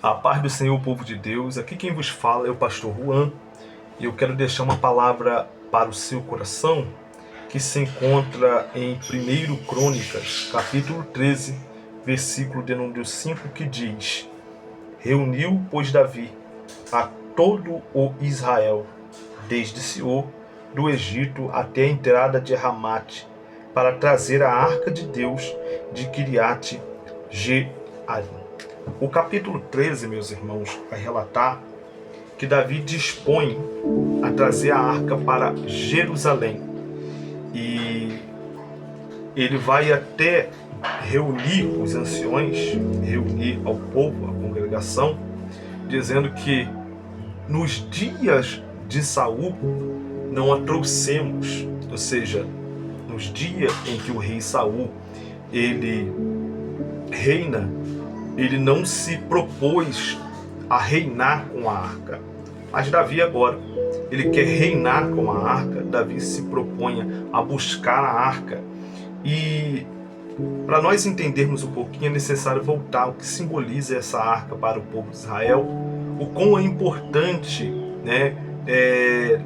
A paz do Senhor, povo de Deus. Aqui quem vos fala é o pastor Juan. E eu quero deixar uma palavra para o seu coração que se encontra em 1 Crônicas, capítulo 13, versículo de número 5, que diz: Reuniu, pois, Davi a todo o Israel, desde Sior, do Egito até a entrada de Ramate, para trazer a arca de Deus de Kiriat Jearim. O capítulo 13, meus irmãos, vai relatar que Davi dispõe a trazer a arca para Jerusalém. E ele vai até reunir os anciões, reunir ao povo, a congregação, dizendo que nos dias de Saul não a trouxemos, ou seja, nos dias em que o rei Saul ele reina, ele não se propôs a reinar com a arca. Mas Davi agora, ele quer reinar com a arca. Davi se propõe a buscar a arca. E para nós entendermos um pouquinho, é necessário voltar o que simboliza essa arca para o povo de Israel, o quão é importante,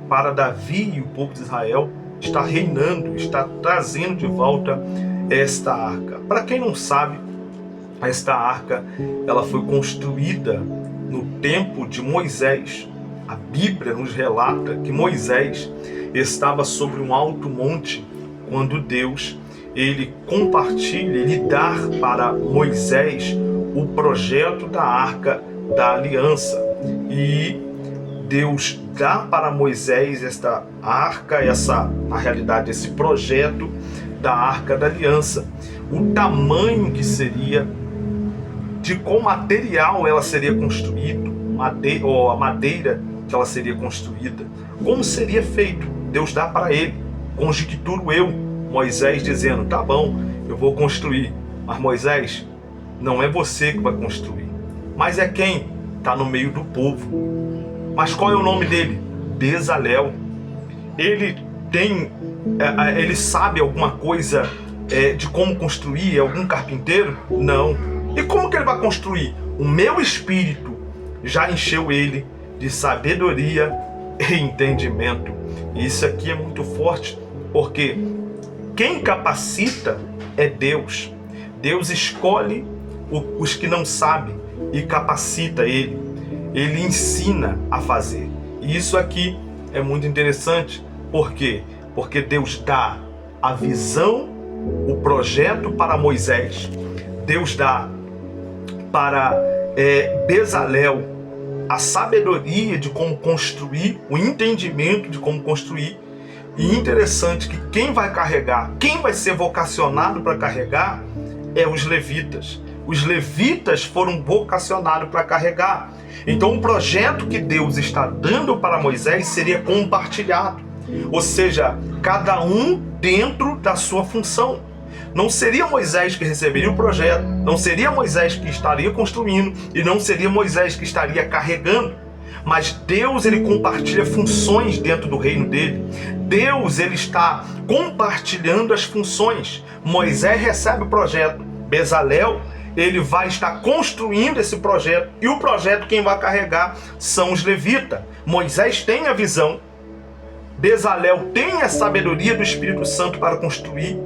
para Davi e o povo de Israel estar reinando, estar trazendo de volta esta arca. Para quem não sabe, esta arca ela foi construída no tempo de Moisés. A Bíblia nos relata que Moisés estava sobre um alto monte quando Deus ele compartilha, ele dá para Moisés o projeto da arca da aliança. E Deus dá para Moisés esta arca, na realidade, esse projeto da arca da aliança. O tamanho que seria, de qual material ela seria construída, a madeira que ela seria construída, como seria feito. Deus dá para ele, conjecturo eu, Moisés dizendo, tá bom, eu vou construir. Mas Moisés, não é você que vai construir, mas é quem está no meio do povo. Mas qual é o nome dele? Bezalel. Ele sabe alguma coisa de como construir? É algum carpinteiro? Não. E como que ele vai construir? O meu espírito já encheu ele de sabedoria e entendimento. E isso aqui é muito forte, porque quem capacita é Deus. Deus escolhe os que não sabem e capacita ele. Ele ensina a fazer. E isso aqui é muito interessante. Por quê? Porque Deus dá a visão, o projeto para Moisés. Deus dá para Bezalel a sabedoria de como construir, o entendimento de como construir. E interessante que quem vai carregar, quem vai ser vocacionado para carregar é os levitas. Os levitas foram vocacionados para carregar. Então o projeto que Deus está dando para Moisés seria compartilhado. Ou seja, cada um dentro da sua função. Não seria Moisés que receberia o projeto, não seria Moisés que estaria construindo e não seria Moisés que estaria carregando. Mas Deus ele compartilha funções dentro do reino dele. Deus ele está compartilhando as funções. Moisés recebe o projeto, Bezalel ele vai estar construindo esse projeto, e o projeto quem vai carregar são os levitas. Moisés tem a visão, Bezalel tem a sabedoria do Espírito Santo para construir,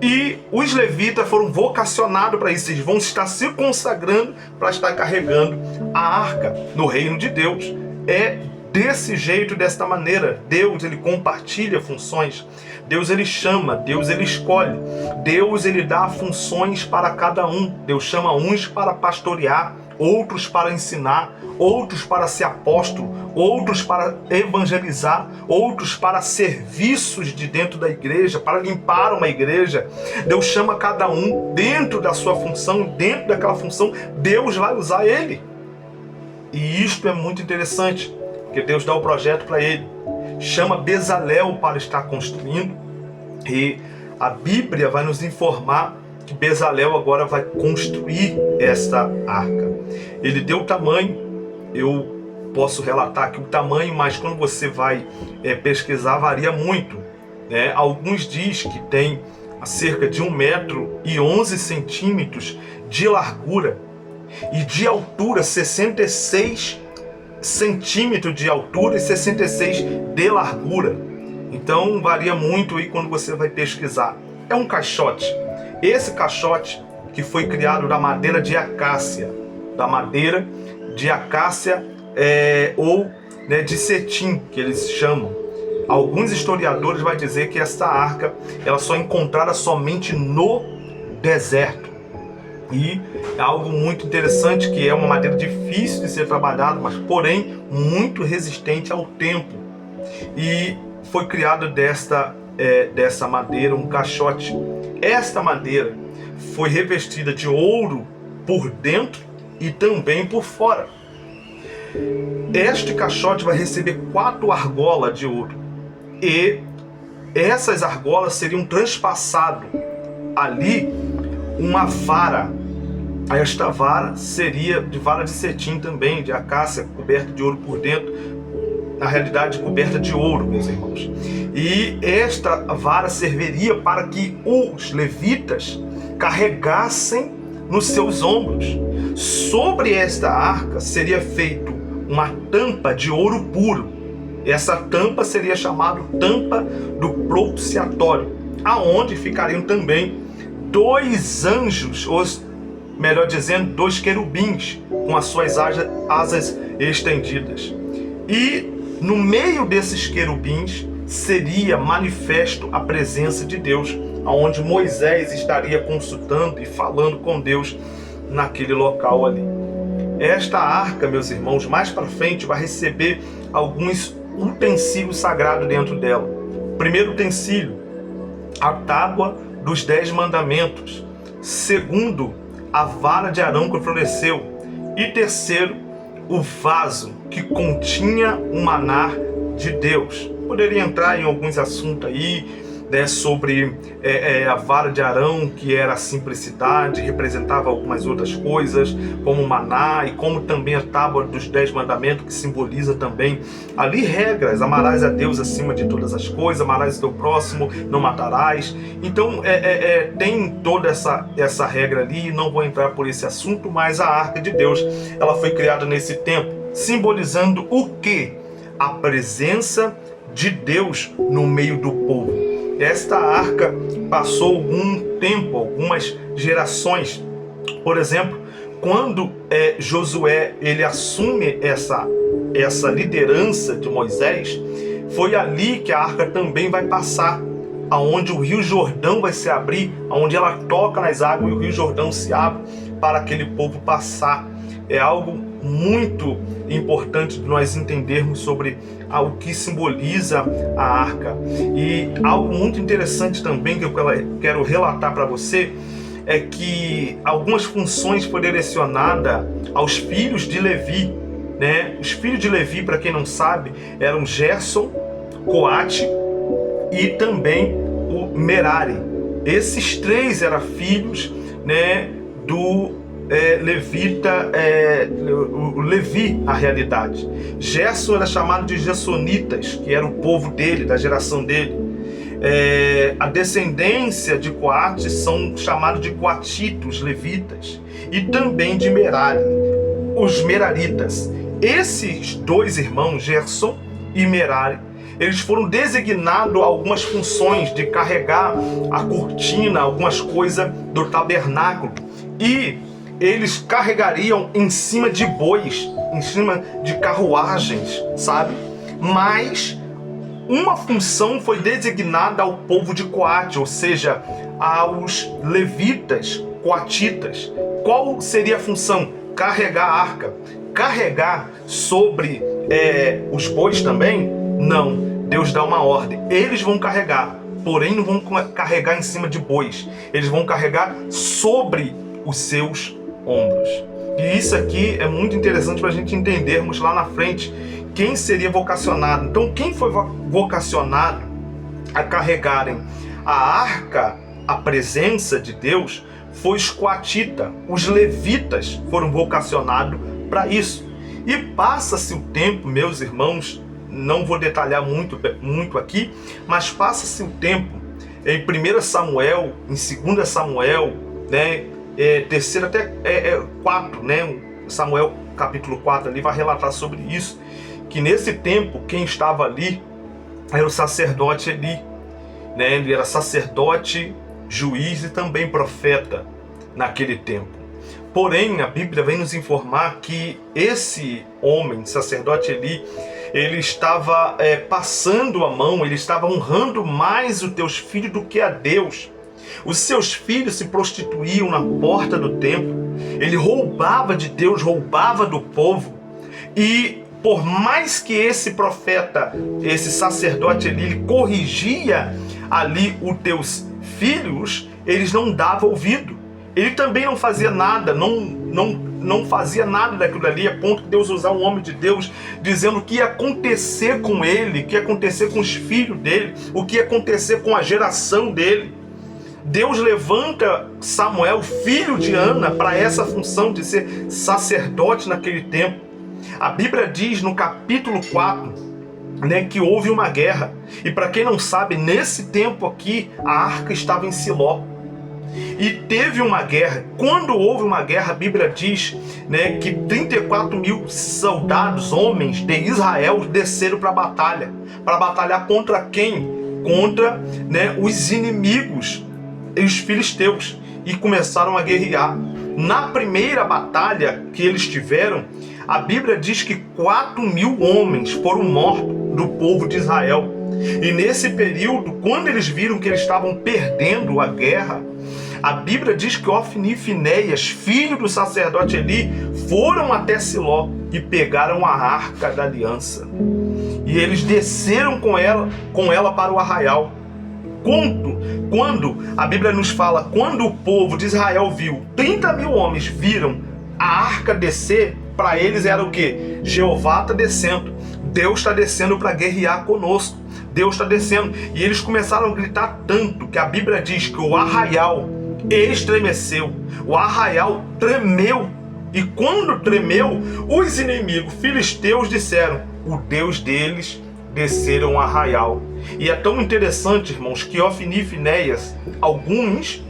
e os levitas foram vocacionados para isso. Eles vão estar se consagrando para estar carregando a arca no reino de Deus. É desse jeito, desta maneira. Deus ele compartilha funções. Deus ele chama, Deus ele escolhe. Deus ele dá funções para cada um. Deus chama uns para pastorear, outros para ensinar, outros para ser apóstolo, outros para evangelizar, outros para serviços de dentro da igreja, para limpar uma igreja. Deus chama cada um dentro da sua função, dentro daquela função, Deus vai usar ele. E isto é muito interessante, porque Deus dá o projeto para ele, chama Bezalel para estar construindo, e a Bíblia vai nos informar que Bezalel agora vai construir esta arca. Ele deu o tamanho, eu posso relatar aqui o tamanho, mas quando você vai pesquisar, varia muito. Alguns dizem que tem cerca de 1,11 m de largura e de altura 66 centímetros de altura e 66 de largura. Então varia muito aí quando você vai pesquisar. É um caixote. Esse caixote que foi criado da madeira de acácia, ou né, de cetim, que eles chamam. Alguns historiadores vão dizer que esta arca ela só é encontrada somente no deserto. E é algo muito interessante, que é uma madeira difícil de ser trabalhada, mas porém muito resistente ao tempo. E foi criado dessa madeira um caixote. Esta madeira foi revestida de ouro por dentro e também por fora. Este caixote vai receber 4 argolas de ouro. E essas argolas seriam transpassadas ali uma vara. Esta vara seria de vara de cetim também, de acácia, coberta de ouro por dentro, na realidade coberta de ouro, meus irmãos. E esta vara serviria para que os levitas carregassem nos seus ombros. Sobre esta arca seria feito uma tampa de ouro puro. Essa tampa seria chamada tampa do propiciatório, aonde ficariam também 2 anjos, melhor dizendo, 2 querubins com as suas asas estendidas. E no meio desses querubins seria manifesto a presença de Deus, aonde Moisés estaria consultando e falando com Deus naquele local ali. Esta arca, meus irmãos, mais para frente vai receber alguns utensílios sagrados dentro dela. Primeiro utensílio, a tábua dos 10 mandamentos. Segundo, a vara de Arão que floresceu. E terceiro, o vaso que continha o maná de Deus. Poderia entrar em alguns assuntos aí, né, sobre a vara de Arão, que era a simplicidade, representava algumas outras coisas, como o maná, e como também a tábua dos 10 mandamentos, que simboliza também ali regras: amarás a Deus acima de todas as coisas, amarás o teu próximo, não matarás. Então tem toda essa regra ali, não vou entrar por esse assunto, mas a arca de Deus, ela foi criada nesse tempo, simbolizando o quê? A presença de Deus no meio do povo. Esta arca passou algum tempo, algumas gerações. Por exemplo, quando Josué ele assume essa liderança de Moisés, foi ali que a arca também vai passar, aonde o Rio Jordão vai se abrir, aonde ela toca nas águas e o Rio Jordão se abre para aquele povo passar. É algo muito importante de nós entendermos sobre o que simboliza a arca. E algo muito interessante também que eu quero relatar para você é que algumas funções foram direcionadas aos filhos de Levi, né? Os filhos de Levi, para quem não sabe, eram Gerson, Coate e também o Merari. Esses 3 eram filhos, né, do levita, o Levi, na realidade. Gerson era chamado de Gersonitas, que era o povo dele, da geração dele. A descendência de Coate são chamados de coatitos, levitas, e também de Merari, os meraritas. Esses 2 irmãos, Gerson e Merari, eles foram designados a algumas funções de carregar a cortina, algumas coisas do tabernáculo, e eles carregariam em cima de bois, em cima de carruagens, sabe? Mas uma função foi designada ao povo de Coate, ou seja, aos levitas coatitas. Qual seria a função? Carregar a arca. Carregar sobre os bois também? Não. Deus dá uma ordem. Eles vão carregar, porém não vão carregar em cima de bois. Eles vão carregar sobre os seus ombros. E isso aqui é muito interessante para a gente entendermos lá na frente quem seria vocacionado. Então, quem foi vocacionado a carregarem a arca, a presença de Deus, foi os coatitas. Os levitas foram vocacionados para isso. E passa-se o tempo, meus irmãos, não vou detalhar muito aqui, mas passa-se o tempo em 1 Samuel, em 2 Samuel, né? terceiro até 4, né? Samuel capítulo 4 ali vai relatar sobre isso, que nesse tempo quem estava ali era o sacerdote Eli, né? Ele era sacerdote, juiz e também profeta naquele tempo. Porém, a Bíblia vem nos informar que esse homem, sacerdote Eli, ele estava passando a mão, ele estava honrando mais os teus filhos do que a Deus. Os seus filhos se prostituíam na porta do templo, ele roubava de Deus, roubava do povo, e por mais que esse profeta, esse sacerdote ali, ele corrigia ali os teus filhos, eles não davam ouvido. Ele também não fazia nada, não fazia nada daquilo ali, a ponto de Deus usar um homem de Deus, dizendo o que ia acontecer com ele, o que ia acontecer com os filhos dele, o que ia acontecer com a geração dele. Deus levanta Samuel, filho de Ana, para essa função de ser sacerdote naquele tempo. A Bíblia diz no capítulo 4, né, que houve uma guerra. E para quem não sabe, nesse tempo aqui, a arca estava em Siló. E teve uma guerra. Quando houve uma guerra, a Bíblia diz, né, que 34 mil soldados, homens de Israel, desceram para a batalha. Para batalhar contra quem? Contra, né, os inimigos, os filisteus. E começaram a guerrear. Na primeira batalha que eles tiveram, a Bíblia diz que 4 mil homens foram mortos do povo de Israel. E nesse período, quando eles viram que eles estavam perdendo a guerra, a Bíblia diz que Ofni e Finéias, filho do sacerdote Eli, foram até Siló e pegaram a arca da aliança. E eles desceram com ela para o arraial. Quando a Bíblia nos fala, quando o povo de Israel viu, 30 mil homens viram a arca descer, para eles era o que? Jeová está descendo, Deus está descendo para guerrear conosco, Deus está descendo. E eles começaram a gritar tanto que a Bíblia diz que o arraial estremeceu, o arraial tremeu. E quando tremeu, os inimigos filisteus disseram, o Deus deles desceram o arraial. E é tão interessante, irmãos, que Ofni e Finéias, alguns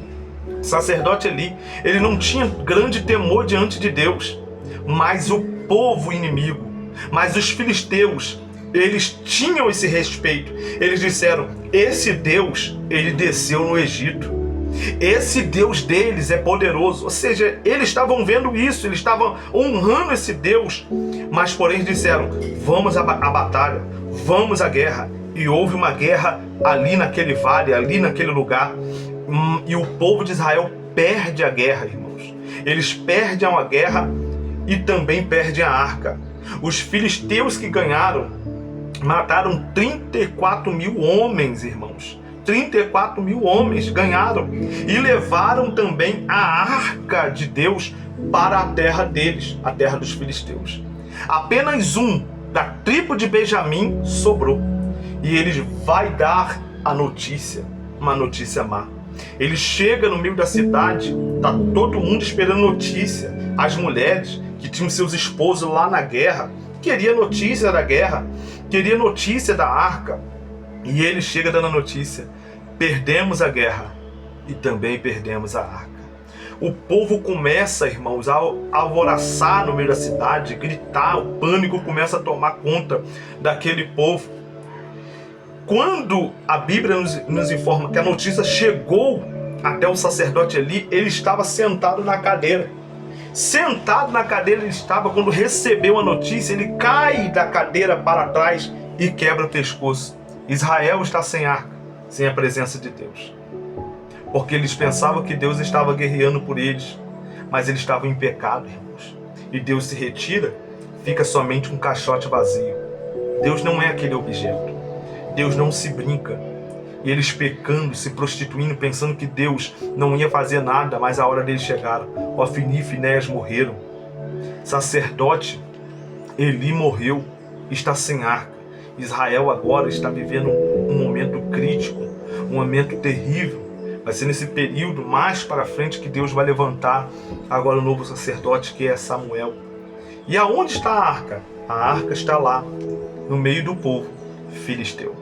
sacerdote Eli, ele não tinha grande temor diante de Deus, mas o povo inimigo, mas os filisteus, eles tinham esse respeito. Eles disseram, esse Deus, ele desceu no Egito, esse Deus deles é poderoso. Ou seja, eles estavam vendo isso, eles estavam honrando esse Deus, mas porém eles disseram, vamos à batalha, vamos à guerra. E houve uma guerra ali naquele vale, ali naquele lugar, e o povo de Israel perde a guerra, irmãos. Eles perdem a guerra e também perdem a arca. Os filisteus que ganharam mataram 34 mil homens, irmãos. 34 mil homens ganharam e levaram também a arca de Deus para a terra deles, a terra dos filisteus. Apenas um da tribo de Benjamim sobrou. E ele vai dar a notícia, uma notícia má. Ele chega no meio da cidade, tá todo mundo esperando notícia. As mulheres que tinham seus esposos lá na guerra, queria notícia da guerra, queria notícia da arca. E ele chega dando a notícia, perdemos a guerra e também perdemos a arca. O povo começa, irmãos, a alvoroçar no meio da cidade, gritar, o pânico começa a tomar conta daquele povo. Quando a Bíblia nos informa que a notícia chegou até o sacerdote Eli, ele estava sentado na cadeira. Sentado na cadeira ele estava, quando recebeu a notícia, ele cai da cadeira para trás e quebra o pescoço. Israel está sem arca, sem a presença de Deus. Porque eles pensavam que Deus estava guerreando por eles, mas eles estavam em pecado, irmãos. E Deus se retira, fica somente um caixote vazio. Deus não é aquele objeto. Deus não se brinca. E eles pecando, se prostituindo, pensando que Deus não ia fazer nada, mas a hora deles chegaram. Ofni e Finéias morreram. Sacerdote Eli morreu, está sem arca. Israel agora está vivendo um momento crítico, um momento terrível. Vai ser nesse período mais para frente que Deus vai levantar agora o novo sacerdote, que é Samuel. E aonde está a arca? A arca está lá, no meio do povo filisteu.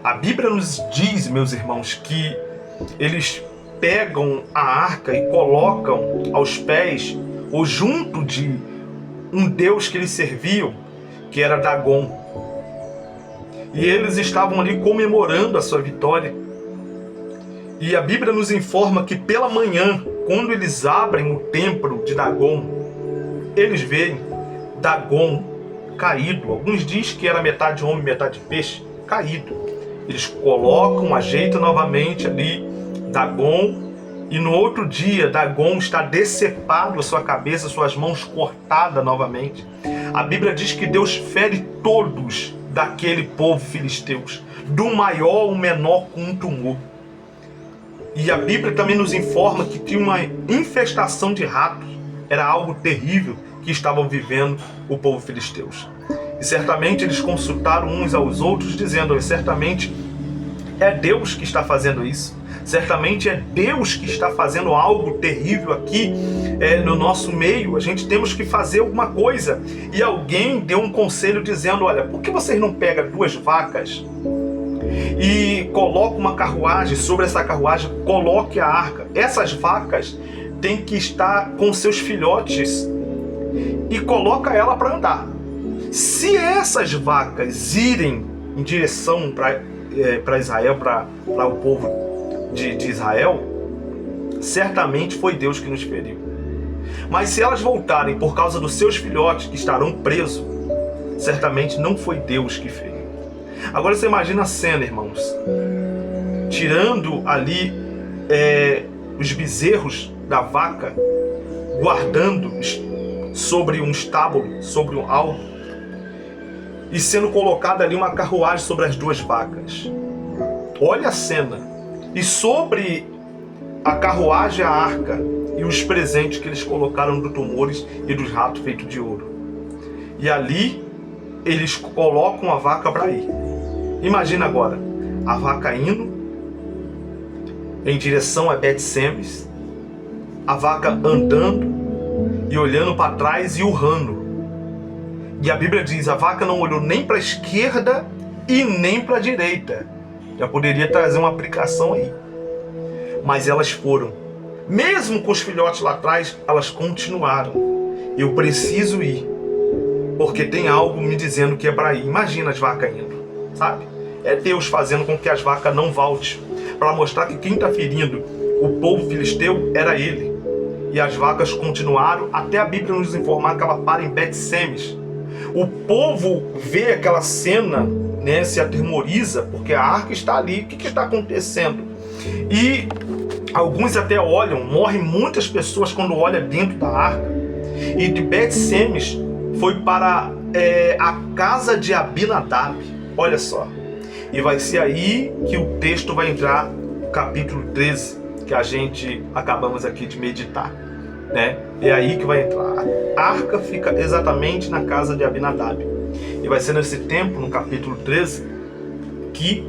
A Bíblia nos diz, meus irmãos, que eles pegam a arca e colocam aos pés ou junto de um deus que eles serviam, que era Dagon. E eles estavam ali comemorando a sua vitória. E a Bíblia nos informa que pela manhã, quando eles abrem o templo de Dagon, eles veem Dagon caído. Alguns dizem que era metade homem, metade peixe, caído. Eles colocam, ajeitam novamente ali Dagon, e no outro dia Dagon está decepado a sua cabeça, suas mãos cortadas novamente. A Bíblia diz que Deus fere todos daquele povo filisteus, do maior ao menor com um tumor. E a Bíblia também nos informa que tinha uma infestação de ratos. Era algo terrível que estavam vivendo o povo filisteus. E certamente eles consultaram uns aos outros, dizendo: certamente é Deus que está fazendo isso. Certamente é Deus que está fazendo algo terrível aqui no nosso meio. A gente temos que fazer alguma coisa. E alguém deu um conselho dizendo: olha, por que vocês não pegam 2 vacas e coloca uma carruagem, sobre essa carruagem coloque a arca. Essas vacas têm que estar com seus filhotes e coloca ela para andar. Se essas vacas irem em direção para Israel, para o povo de Israel, certamente foi Deus que nos feriu. Mas se elas voltarem por causa dos seus filhotes que estarão presos, certamente não foi Deus que feriu. Agora você imagina a cena, irmãos, tirando ali os bezerros da vaca, guardando sobre um estábulo, sobre um alto, e sendo colocada ali uma carruagem sobre as 2 vacas. Olha a cena. E sobre a carruagem, a arca e os presentes que eles colocaram dos tumores e dos ratos feitos de ouro. E ali eles colocam a vaca para ir. Imagina agora, a vaca indo em direção a Bet-Semes, a vaca andando e olhando para trás e urrando. E a Bíblia diz: a vaca não olhou nem para a esquerda e nem para a direita. Já poderia trazer uma aplicação aí. Mas elas foram. Mesmo com os filhotes lá atrás, elas continuaram. Eu preciso ir, porque tem algo me dizendo que é para ir. Imagina as vacas indo, sabe? É Deus fazendo com que as vacas não voltem, para mostrar que quem está ferindo o povo filisteu era ele. E as vacas continuaram, até a Bíblia nos informar que ela para em Bet-Semes. O povo vê aquela cena, né, se atemoriza, porque a arca está ali. O que está acontecendo? E alguns até olham, morrem muitas pessoas quando olham dentro da arca. E de Bet-Semes foi para a casa de Abinadab. Olha só. E vai ser aí que o texto vai entrar, capítulo 13, que a gente acabamos aqui de meditar, né? É aí que vai entrar. A arca fica exatamente na casa de Abinadab. E vai ser nesse tempo, no capítulo 13, que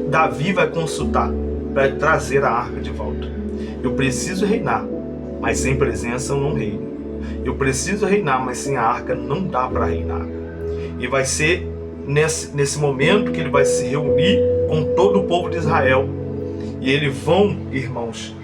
Davi vai consultar para trazer a arca de volta. Eu preciso reinar, mas sem presença eu não reino. Eu preciso reinar, mas sem a arca não dá para reinar. E vai ser nesse momento que ele vai se reunir com todo o povo de Israel. E eles vão, irmãos,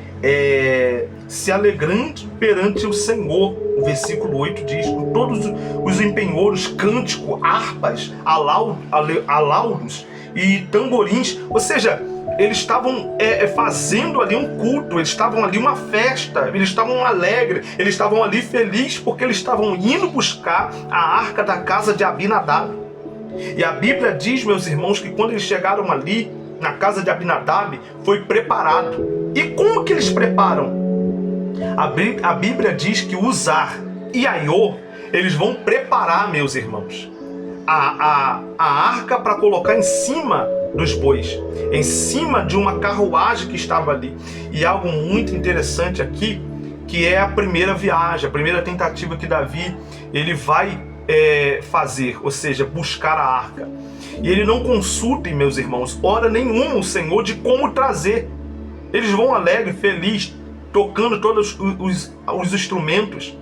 se alegrando perante o Senhor. O versículo 8 diz: com todos os empenhouros, cântico, harpas, alaudos e tamborins. Ou seja, eles estavam fazendo ali um culto, eles estavam ali uma festa, eles estavam alegres, eles estavam ali felizes, porque eles estavam indo buscar a arca da casa de Abinadab. E a Bíblia diz, meus irmãos, que quando eles chegaram ali, na casa de Abinadab, foi preparado. E como que eles preparam? A Bíblia diz que Uzar e Aiô, eles vão preparar, meus irmãos, a arca para colocar em cima dos bois, em cima de uma carruagem que estava ali. E algo muito interessante aqui, que é a primeira viagem, a primeira tentativa que Davi ele vai fazer, ou seja, buscar a arca. E ele não consulta, meus irmãos, hora nenhuma o Senhor de como trazer. Eles vão alegre, feliz, tocando todos os instrumentos.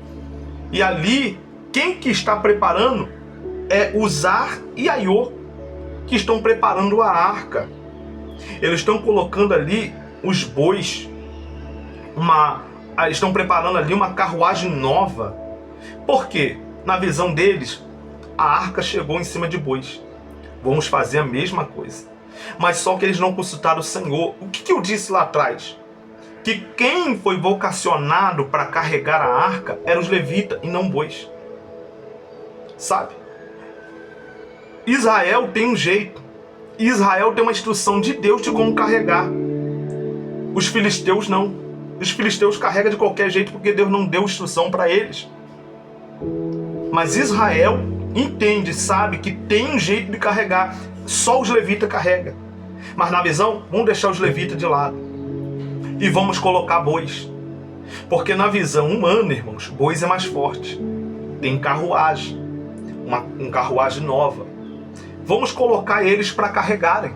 E ali, quem que está preparando é Uzar e Aiô, que estão preparando a arca. Eles estão colocando ali os bois, estão preparando ali uma carruagem nova. Por quê? Na visão deles, a arca chegou em cima de bois. Vamos fazer a mesma coisa. Mas só que eles não consultaram o Senhor. O que eu disse lá atrás? Que quem foi vocacionado para carregar a arca eram os levitas e não bois. Sabe? Israel tem um jeito. Israel tem uma instrução de Deus de como carregar. Os filisteus não. Os filisteus carregam de qualquer jeito porque Deus não deu instrução para eles. Mas Israel entende, sabe que tem um jeito de carregar. Só os levitas carregam. Mas na visão, vamos deixar os levitas de lado. E vamos colocar bois. Porque na visão humana, irmãos, bois é mais forte. Tem carruagem. Uma carruagem nova. Vamos colocar eles para carregarem.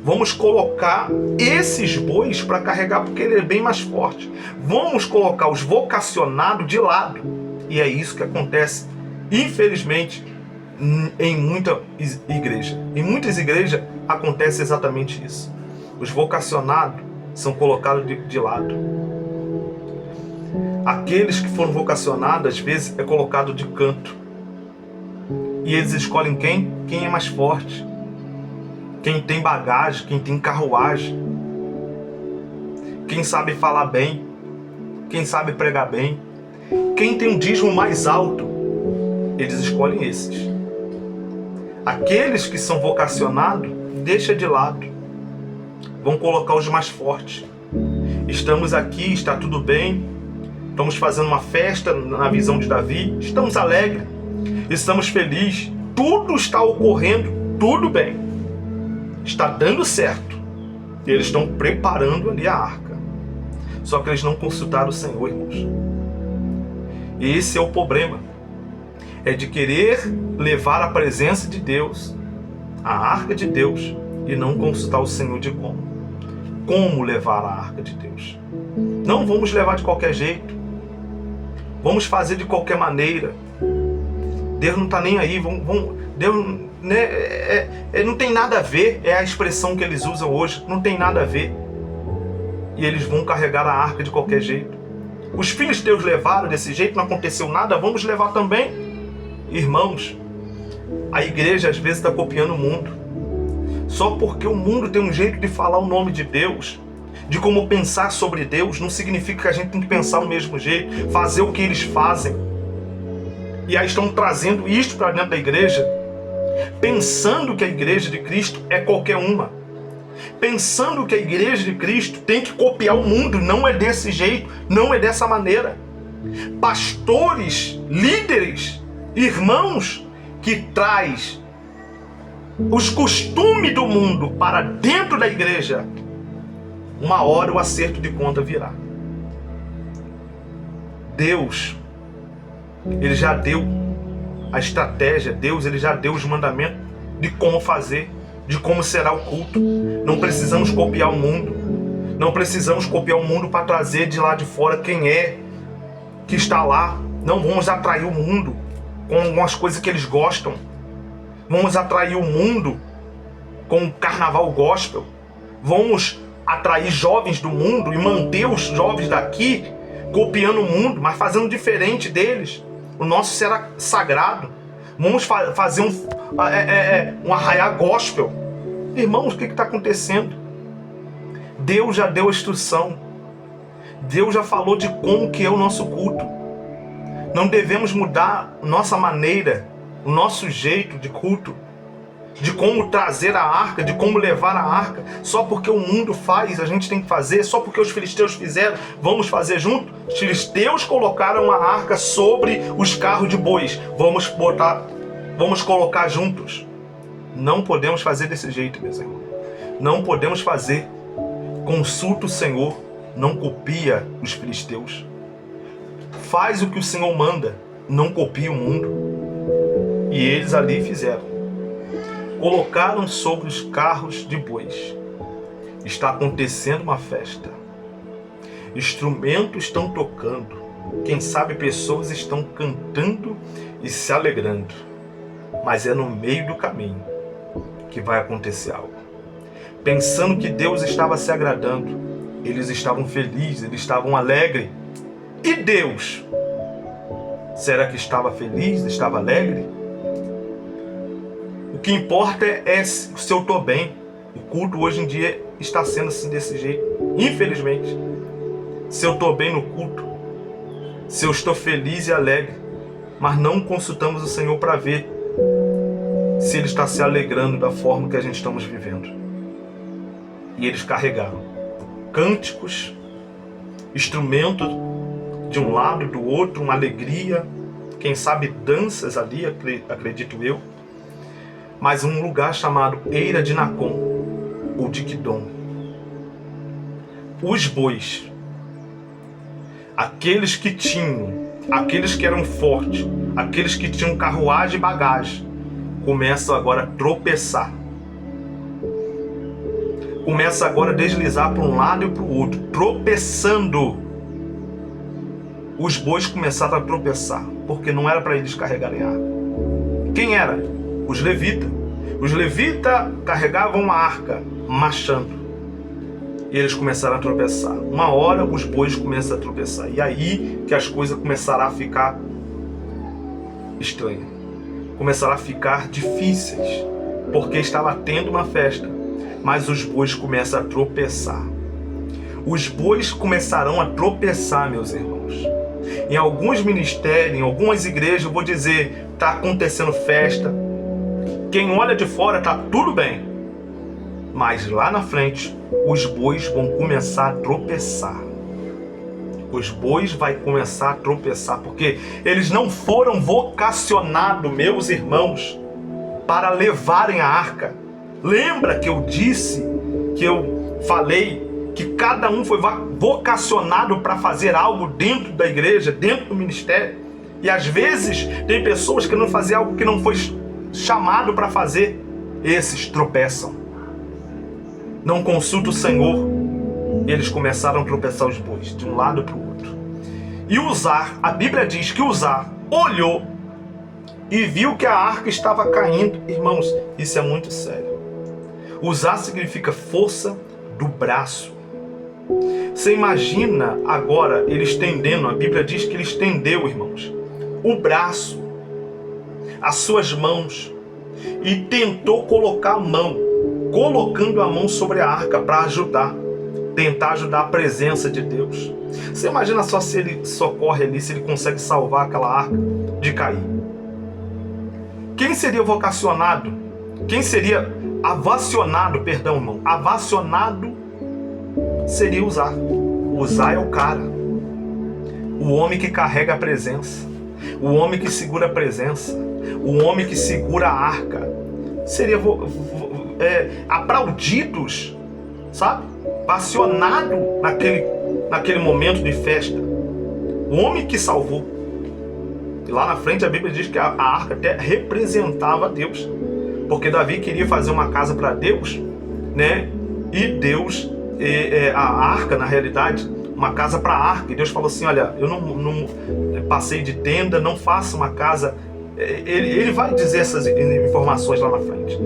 Vamos colocar esses bois para carregar porque ele é bem mais forte. Vamos colocar os vocacionados de lado. E é isso que acontece, infelizmente, em muita igreja. Em muitas igrejas acontece exatamente isso. Os vocacionados são colocados de lado. Aqueles que foram vocacionados, às vezes, é colocado de canto. E eles escolhem quem? Quem é mais forte. Quem tem bagagem, quem tem carruagem. Quem sabe falar bem. Quem sabe pregar bem. Quem tem um dízimo mais alto. Eles escolhem esses. Aqueles que são vocacionados, deixa de lado. Vão colocar os mais fortes. Estamos aqui, está tudo bem. Estamos fazendo uma festa na visão de Davi. Estamos alegres. Estamos felizes. Tudo está ocorrendo, tudo bem. Está dando certo. E eles estão preparando ali a arca. Só que eles não consultaram o Senhor, irmãos. E esse é o problema. É de querer levar a presença de Deus, a arca de Deus, e não consultar o Senhor de como. Como levar a arca de Deus. Não vamos levar de qualquer jeito. Vamos fazer de qualquer maneira. Deus não está nem aí. Deus, né, não tem nada a ver. É a expressão que eles usam hoje. Não tem nada a ver. E eles vão carregar a arca de qualquer jeito. Os filisteus levaram desse jeito, não aconteceu nada. Vamos levar também. Irmãos, a igreja às vezes está copiando o mundo. Só porque o mundo tem um jeito de falar o nome de Deus, de como pensar sobre Deus, não significa que a gente tem que pensar do mesmo jeito, fazer o que eles fazem. E aí estão trazendo isto para dentro da igreja, pensando que a igreja de Cristo é qualquer uma. Pensando que a igreja de Cristo tem que copiar o mundo. Não é desse jeito, não é dessa maneira. Pastores, líderes, irmãos que traz os costumes do mundo para dentro da igreja, uma hora o acerto de conta virá. Deus, Ele já deu a estratégia. Deus, Ele já deu os mandamentos de como fazer, de como será o culto. Não precisamos copiar o mundo. Não precisamos copiar o mundo para trazer de lá de fora quem é que está lá. Não vamos atrair o mundo com algumas coisas que eles gostam. Vamos atrair o mundo com o carnaval gospel. Vamos atrair jovens do mundo e manter os jovens daqui copiando o mundo, mas fazendo diferente deles. O nosso será sagrado. Vamos fazer um arraiá gospel. Irmãos, o que está acontecendo? Deus já deu a instrução. Deus já falou de como que é o nosso culto. Não devemos mudar nossa maneira, o nosso jeito de culto, de como trazer a arca, de como levar a arca. Só porque o mundo faz, a gente tem que fazer. Só porque os filisteus fizeram, vamos fazer junto. Os filisteus colocaram a arca sobre os carros de bois. Vamos colocar juntos. Não podemos fazer desse jeito, meus irmãos. Não podemos fazer. Consulta o Senhor, não copia os filisteus. Faz o que o Senhor manda, não copia o mundo. E eles ali fizeram. Colocaram sobre os carros de bois. Está acontecendo uma festa. Instrumentos estão tocando. Quem sabe pessoas estão cantando e se alegrando. Mas é no meio do caminho que vai acontecer algo. Pensando que Deus estava se agradando, Eles estavam felizes, eles estavam alegres. E Deus? Será que estava feliz, estava alegre? O que importa é se eu estou bem. O culto hoje em dia está sendo assim desse jeito, infelizmente. Se eu estou bem no culto, se eu estou feliz e alegre, mas não consultamos o Senhor para ver se Ele está se alegrando da forma que a gente estamos vivendo. E eles carregaram cânticos, instrumentos de um lado e do outro, uma alegria, quem sabe danças ali, acredito eu, mas um lugar chamado Eira de Nacon, ou de Kidom. Os bois, aqueles que eram fortes, aqueles que tinham carruagem e bagagem, começam agora a tropeçar. Começa agora a deslizar para um lado e para o outro, tropeçando. Os bois começaram a tropeçar, porque não era para eles carregarem arca. Quem era? Os levitas. Os levitas carregavam uma arca, marchando. E eles começaram a tropeçar. Uma hora os bois começam a tropeçar. E aí que as coisas começaram a ficar estranhas. Começaram a ficar difíceis, porque estava tendo uma festa. Mas os bois começam a tropeçar. Os bois começarão a tropeçar, meus irmãos. Em alguns ministérios, em algumas igrejas, eu vou dizer, está acontecendo festa. Quem olha de fora está tudo bem. Mas lá na frente, os bois vão começar a tropeçar. Os bois vão começar a tropeçar, porque eles não foram vocacionados, meus irmãos, para levarem a arca. Lembra que eu disse, que eu falei, que cada um foi vocacionado para fazer algo dentro da igreja, dentro do ministério? E às vezes tem pessoas que não fazem algo que não foi chamado para fazer. Esses tropeçam. Não consulta o Senhor. Eles começaram a tropeçar os bois, de um lado para o outro. E Uzá, a Bíblia diz que Uzá olhou e viu que a arca estava caindo. Irmãos, isso é muito sério. Uzá significa força do braço. Você imagina agora ele estendendo, a Bíblia diz que ele estendeu, irmãos, o braço, as suas mãos, e tentou colocar a mão, colocando a mão sobre a arca para ajudar, tentar ajudar a presença de Deus. Você imagina só se ele socorre ali, se ele consegue salvar aquela arca de cair. Quem seria vocacionado? Quem seria avacionado, perdão, irmão, avacionado seria Uzá. Uzá é o cara, o homem que carrega a presença, o homem que segura a presença, o homem que segura a arca. Seria aplaudidos, sabe? Passionado naquele momento de festa. O homem que salvou. E lá na frente a Bíblia diz que a arca até representava Deus, porque Davi queria fazer uma casa para Deus, né? E Deus, a arca, na realidade, uma casa para a arca. E Deus falou assim: olha, eu não passei de tenda, não faça uma casa. Ele vai dizer essas informações lá na frente,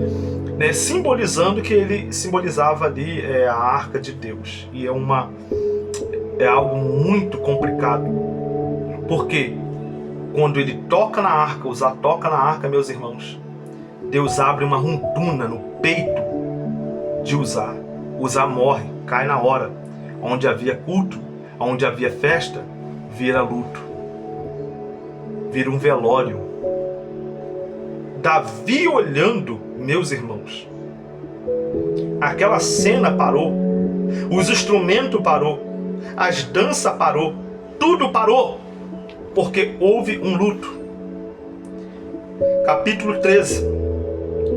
né? Simbolizando que ele simbolizava ali a arca de Deus. E é algo muito complicado, porque quando ele toca na arca, Uzá toca na arca, meus irmãos, Deus abre uma ruptura no peito de Uzá. Uzá morre, cai na hora. Onde havia culto, onde havia festa, vira luto, vira um velório. Davi olhando, meus irmãos, aquela cena parou, os instrumentos parou, as danças parou, tudo parou, porque houve um luto. Capítulo 13,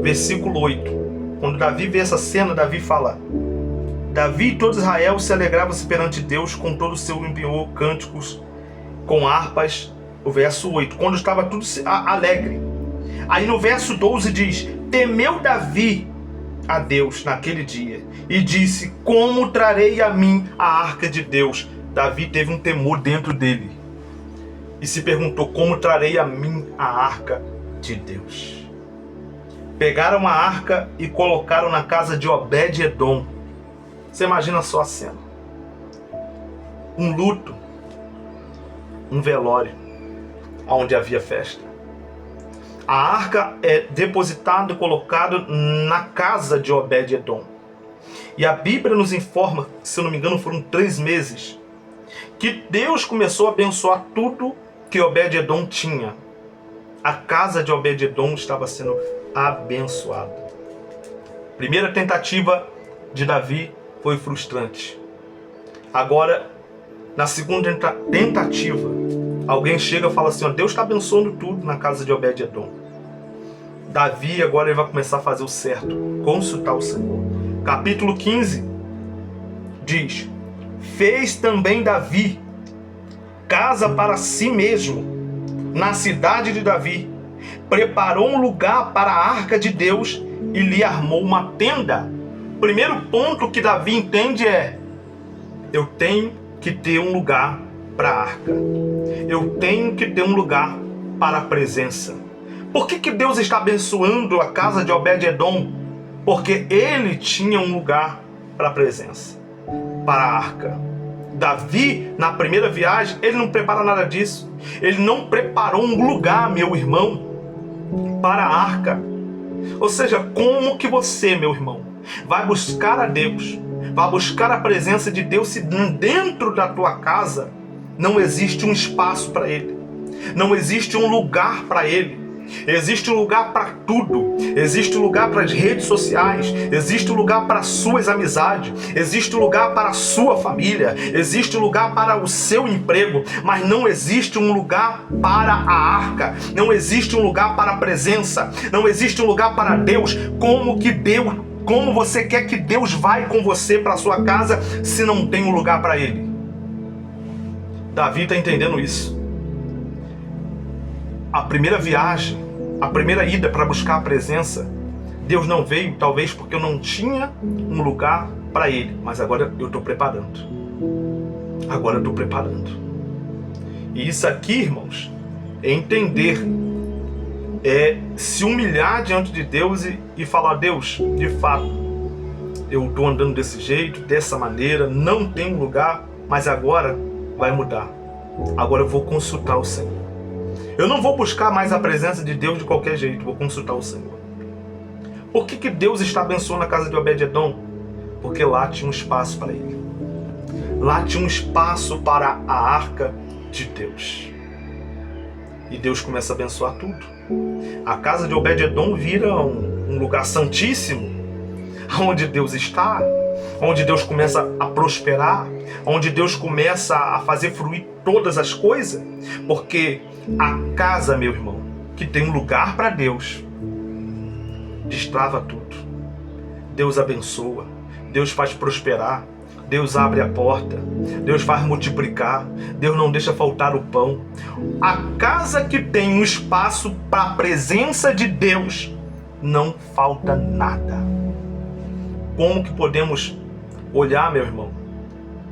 versículo 8. Quando Davi vê essa cena, Davi fala: Davi e todo Israel se alegravam-se perante Deus com todo o seu empenhor, cânticos, com harpas. O verso 8, quando estava tudo alegre. Aí no verso 12 diz: temeu Davi a Deus naquele dia e disse: como trarei a mim a arca de Deus? Davi teve um temor dentro dele e se perguntou: como trarei a mim a arca de Deus? Pegaram a arca e colocaram na casa de Obed-Edom. Você imagina só a cena. um luto, um velório, onde havia festa. A arca é depositada e colocada na casa de Obed-Edom. E a Bíblia nos informa, se eu não me engano, foram 3 meses, que Deus começou a abençoar tudo que Obed-Edom tinha. A casa de Obed-Edom estava sendo abençoada. Primeira tentativa de Davi foi frustrante. Agora, na segunda tentativa, alguém chega e fala assim, ó, Deus está abençoando tudo na casa de Obed-Edom. Davi agora ele vai começar a fazer o certo, consultar o Senhor. Capítulo 15 diz: fez também Davi casa para si mesmo na cidade de Davi, preparou um lugar para a arca de Deus e lhe armou uma tenda. Primeiro ponto que Davi entende é: eu tenho que ter um lugar para a arca, eu tenho que ter um lugar para a presença. Por que Deus está abençoando a casa de Obed-Edom? Porque ele tinha um lugar para a presença, para a arca. Davi, na primeira viagem, ele não prepara nada disso. Ele não preparou um lugar, meu irmão, para a arca. Ou seja, como que você, meu irmão, vai buscar a Deus, vai buscar a presença de Deus se dentro da tua casa não existe um espaço para Ele, não existe um lugar para Ele? Existe um lugar para tudo. Existe um lugar para as redes sociais. Existe um lugar para as suas amizades. Existe um lugar para a sua família. Existe um lugar para o seu emprego. Mas não existe um lugar para a arca. Não existe um lugar para a presença. Não existe um lugar para Deus. Como você quer que Deus vai com você para a sua casa se não tem um lugar para Ele? Davi está entendendo isso. A primeira viagem, a primeira ida para buscar a presença, Deus não veio, talvez porque eu não tinha um lugar para Ele. Mas agora eu estou preparando. Agora eu estou preparando. E isso aqui, irmãos, é entender, é se humilhar diante de Deus e falar: Deus, de fato, eu estou andando desse jeito, dessa maneira, não tem lugar, mas agora vai mudar. Agora eu vou consultar o Senhor. Eu não vou buscar mais a presença de Deus de qualquer jeito, vou consultar o Senhor. Por que Deus está abençoando a casa de Obed-Edom? Porque lá tinha um espaço para ele. Lá tinha um espaço para a arca de Deus. E Deus começa a abençoar tudo. A casa de Obed-Edom vira um lugar santíssimo, onde Deus está, onde Deus começa a prosperar, onde Deus começa a fazer fluir todas as coisas, porque a casa, meu irmão, que tem um lugar para Deus, destrava tudo. Deus abençoa, Deus faz prosperar, Deus abre a porta, Deus faz multiplicar, Deus não deixa faltar o pão. A casa que tem um espaço para a presença de Deus, não falta nada. Como que podemos olhar, meu irmão,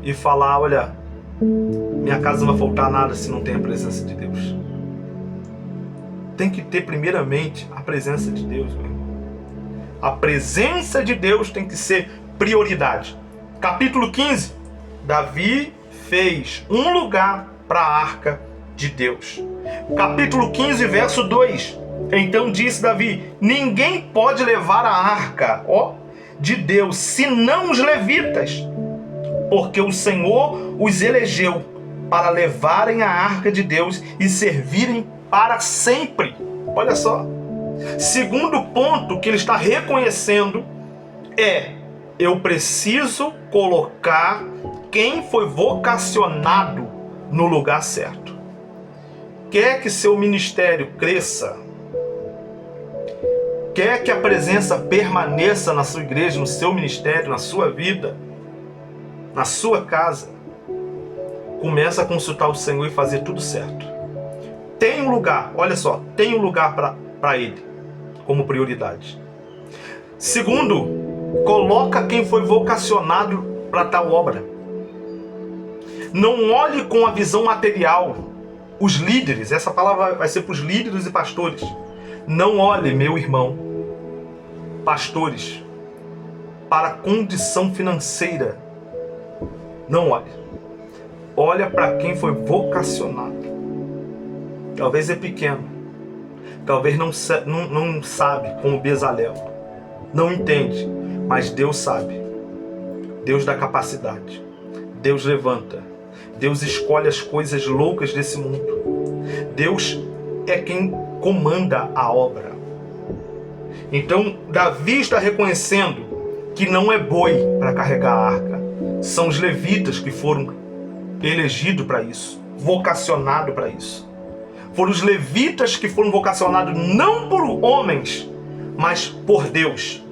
e falar: olha, minha casa não vai faltar nada se não tem a presença de Deus? Tem que ter primeiramente a presença de Deus, meu irmão. A presença de Deus tem que ser prioridade. Capítulo 15, Davi fez um lugar para a arca de Deus. Capítulo 15, verso 2. Então disse Davi: ninguém pode levar a arca, de Deus, senão os levitas, porque o Senhor os elegeu para levarem a arca de Deus e servirem para sempre. Olha só. Segundo ponto que ele está reconhecendo é: eu preciso colocar quem foi vocacionado no lugar certo. Quer que seu ministério cresça? Quer que a presença permaneça na sua igreja, no seu ministério, na sua vida, na sua casa? Começa a consultar o Senhor e fazer tudo certo. Tem um lugar, olha só, tem um lugar para Ele, como prioridade. Segundo, coloca quem foi vocacionado para tal obra. Não olhe com a visão material. Os líderes, essa palavra vai ser para os líderes e pastores. Não olhe, meu irmão, pastores, para a condição financeira. Não olhe. olha para quem foi vocacionado. Talvez é pequeno, talvez não sabe, como Bezalel, não entende, mas Deus sabe. Deus dá capacidade, Deus levanta, Deus escolhe as coisas loucas desse mundo. Deus é quem comanda a obra. Então Davi está reconhecendo que não é boi para carregar a arca, são os levitas que foram elegidos para isso, vocacionados para isso. Foram os levitas que foram vocacionados não por homens, mas por Deus.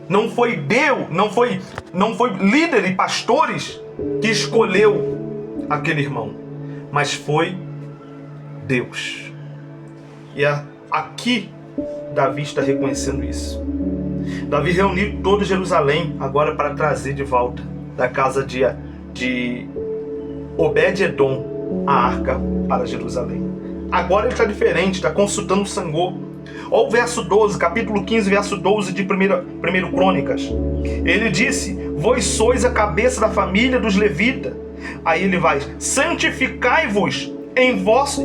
Não foi Deus, não foi líder e pastores que escolheu aquele irmão, mas foi Deus. E aqui Davi está reconhecendo isso. Davi reuniu todo Jerusalém agora para trazer de volta da casa de Obed-edom a arca para Jerusalém. Agora ele está diferente, está consultando o Senhor. Olha o verso 12, capítulo 15, verso 12 de 1 Crônicas. Ele disse: vós sois a cabeça da família dos levitas. Aí ele vai: santificai-vos em vosso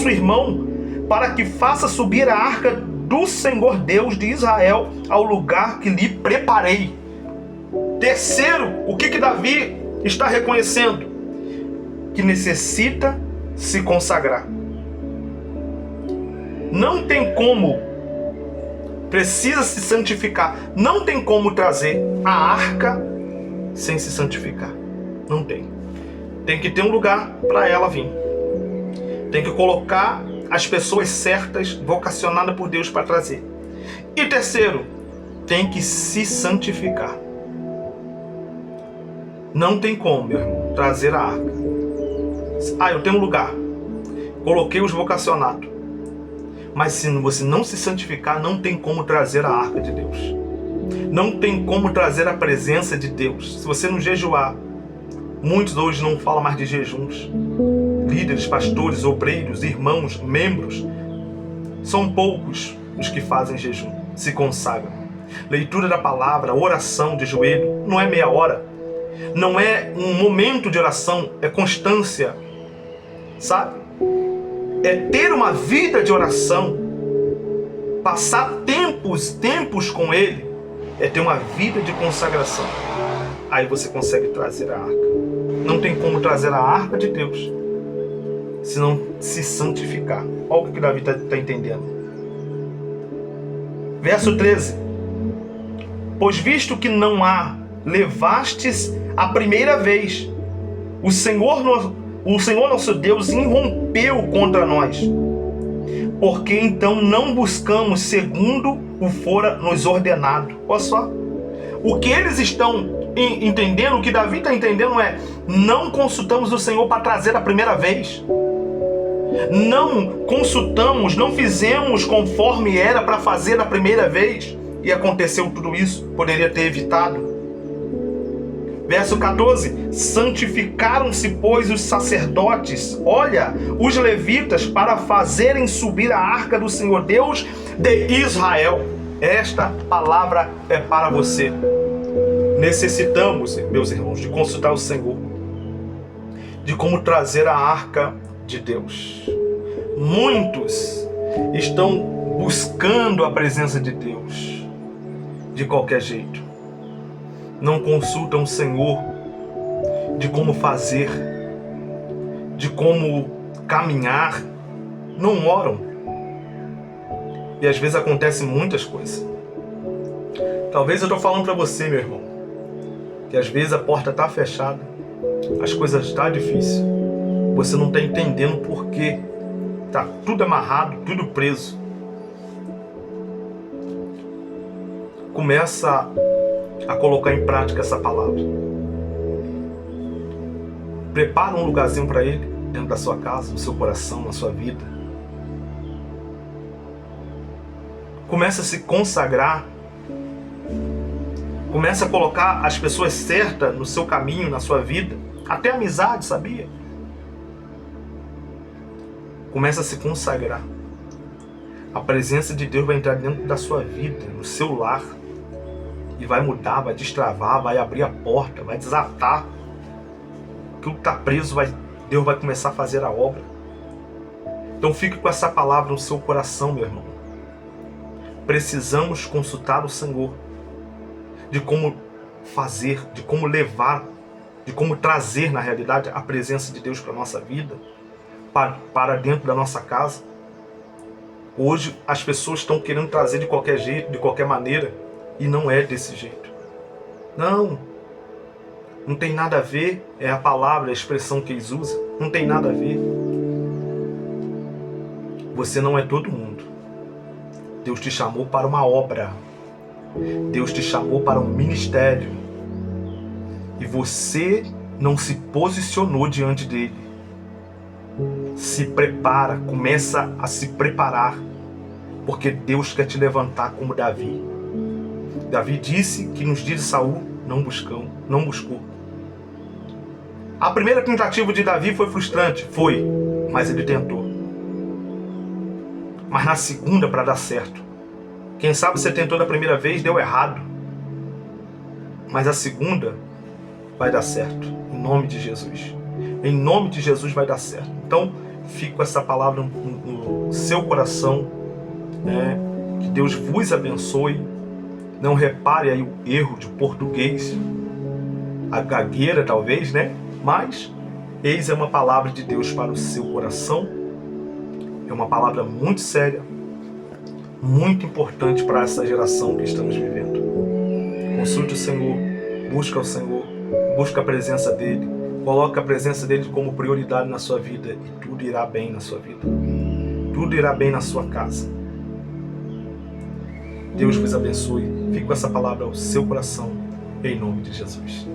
irmão, para que faça subir a arca do Senhor Deus de Israel ao lugar que lhe preparei. Terceiro, o que Davi está reconhecendo? Que necessita se consagrar. Não tem como, precisa se santificar. Não tem como trazer a arca sem se santificar. Não tem. Tem que ter um lugar para ela vir. Tem que colocar as pessoas certas, vocacionadas por Deus para trazer. E terceiro, tem que se santificar. Não tem como, meu irmão, trazer a arca. Eu tenho um lugar, coloquei os vocacionados. Mas se você não se santificar, não tem como trazer a arca de Deus. Não tem como trazer a presença de Deus. Se você não jejuar, muitos hoje não falam mais de jejuns. Líderes, pastores, obreiros, irmãos, membros, são poucos os que fazem jejum, se consagram. Leitura da palavra, oração de joelho, não é meia hora, não é um momento de oração, é constância, sabe? É ter uma vida de oração, passar tempos com Ele, é ter uma vida de consagração. Aí você consegue trazer a arca. Não tem como trazer a arca de Deus se não se santificar. Olha o que Davi está entendendo. Verso 13. Pois visto que não há, levastes a primeira vez, o Senhor nosso Deus irrompeu contra nós. Porque então não buscamos segundo o fora nos ordenado. Olha só. O que eles estão entendendo, o que Davi está entendendo é: não consultamos o Senhor para trazer a primeira vez. Não consultamos, não fizemos conforme era para fazer a primeira vez. E aconteceu tudo isso. Poderia ter evitado. Verso 14. Santificaram-se, pois, os sacerdotes, olha, os levitas, para fazerem subir a arca do Senhor Deus de Israel. Esta palavra é para você. Necessitamos, meus irmãos, de consultar o Senhor, de como trazer a arca de Deus. Muitos estão buscando a presença de Deus de qualquer jeito. Não consultam o Senhor de como fazer, de como caminhar. Não oram. E às vezes acontecem muitas coisas. Talvez eu estou falando para você, meu irmão, que às vezes a porta está fechada, as coisas estão difíceis. Você não está entendendo por quê. Está tudo amarrado, tudo preso. Começa a colocar em prática essa palavra. Prepara um lugarzinho para Ele, dentro da sua casa, no seu coração, na sua vida. Começa a se consagrar. Começa a colocar as pessoas certas no seu caminho, na sua vida. Até amizade, sabia? Começa a se consagrar. A presença de Deus vai entrar dentro da sua vida, no seu lar. E vai mudar, vai destravar, vai abrir a porta, vai desatar. aquilo que está preso, Deus vai começar a fazer a obra. Então fique com essa palavra no seu coração, meu irmão. Precisamos consultar o Senhor de como fazer, de como levar, de como trazer na realidade a presença de Deus para a nossa vida, para dentro da nossa casa. Hoje as pessoas estão querendo trazer de qualquer jeito, de qualquer maneira, e não é desse jeito. Não tem nada a ver, é a palavra, a expressão que eles usam, não tem nada a ver. Você não é todo mundo. Deus te chamou para uma obra. Deus te chamou para um ministério. E você não se posicionou diante dele. Se prepara, começa a se preparar, porque Deus quer te levantar como Davi. Davi disse que nos dias de Saul não buscou. A primeira tentativa de Davi foi frustrante, mas ele tentou. Mas na segunda, para dar certo. Quem sabe você tentou da primeira vez, deu errado. Mas a segunda vai dar certo, em nome de Jesus. Em nome de Jesus vai dar certo. Então, fique com essa palavra no seu coração, né? Que Deus vos abençoe. Não repare aí o erro de português, a gagueira talvez, né? Mas eis é uma palavra de Deus para o seu coração. É uma palavra muito séria, muito importante para essa geração que estamos vivendo. Consulte o Senhor, busca o Senhor, busca a presença dEle, coloque a presença dEle como prioridade na sua vida e tudo irá bem na sua vida. Tudo irá bem na sua casa. Deus vos abençoe. Fique com essa palavra ao seu coração, em nome de Jesus.